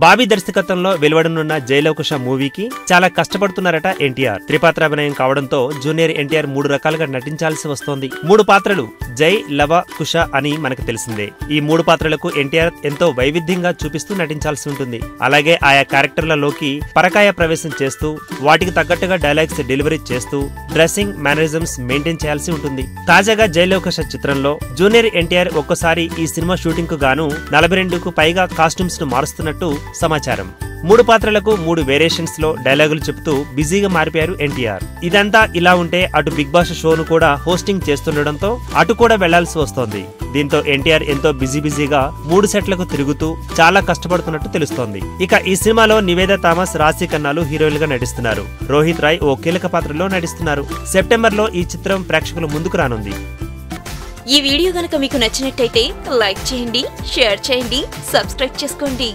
బాబీ దర్శకత్వంలో వెలువడనున్న జైలవకుశ మూవీకి చాలా కష్టపడుతున్నారట ఎన్టీఆర్. త్రిపాత్రాభినయం కావడంతో జూనియర్ ఎన్టీఆర్ 3 రకాలుగా నటించాల్సి వస్తోంది. 3 పాత్రలు జై, లవ, కుశ అని మనకు తెలిసిందే. ఈ 3 పాత్రలకు ఎన్టీఆర్ ఎంతో వైవిధ్యంగా చూపిస్తూ నటించాల్సి ఉంటుంది. అలాగే ఆయా క్యారెక్టర్లలోకి పరకాయ ప్రవేశం చేస్తూ వాటికి తగ్గట్టుగా డైలాగ్స్ డెలివరీ చేస్తూ డ్రెస్సింగ్ మేనరిజమ్స్ మెయింటైన్ చేయాల్సి ఉంటుంది. తాజాగా జైలవకుశ చిత్రంలో జూనియర్ ఎన్టీఆర్ ఒక్కసారి ఈ సినిమా షూటింగ్ కు గాను 42కు పైగా కాస్ట్యూమ్స్ ను మారుస్తున్నట్టు సమాచారం. 3 పాత్రలకు 3 వేరియేషన్స్ లో డైలాగులు చెబుతూ బిజీగా మారిపోయారు ఎన్టీఆర్. ఇదంతా ఇలా ఉంటే అటు బిగ్ బాస్ షోను కూడా హోస్టింగ్ చేస్తుండటంతో అటు కూడా వెళ్లాల్సి వస్తోంది. దీంతో ఎన్టీఆర్ ఎంతో బిజీగా 3 సెట్లకు తిరుగుతూ చాలా కష్టపడుతున్నట్టు తెలుస్తోంది. ఇక ఈ సినిమాలో నివేదా థామస్, రాశి ఖన్నాలు హీరోయిన్లుగా నటిస్తున్నారు. రోహిత్ రాయ్ ఓ కీలక పాత్రలో నటిస్తున్నారు. సెప్టెంబర్లో ఈ చిత్రం ప్రేక్షకుల ముందుకు రానుంది. ఈ వీడియో గనుక మీకు నచ్చినట్టయితే లైక్ చేయండి, షేర్ చేయండి, సబ్స్క్రైబ్ చేసుకోండి.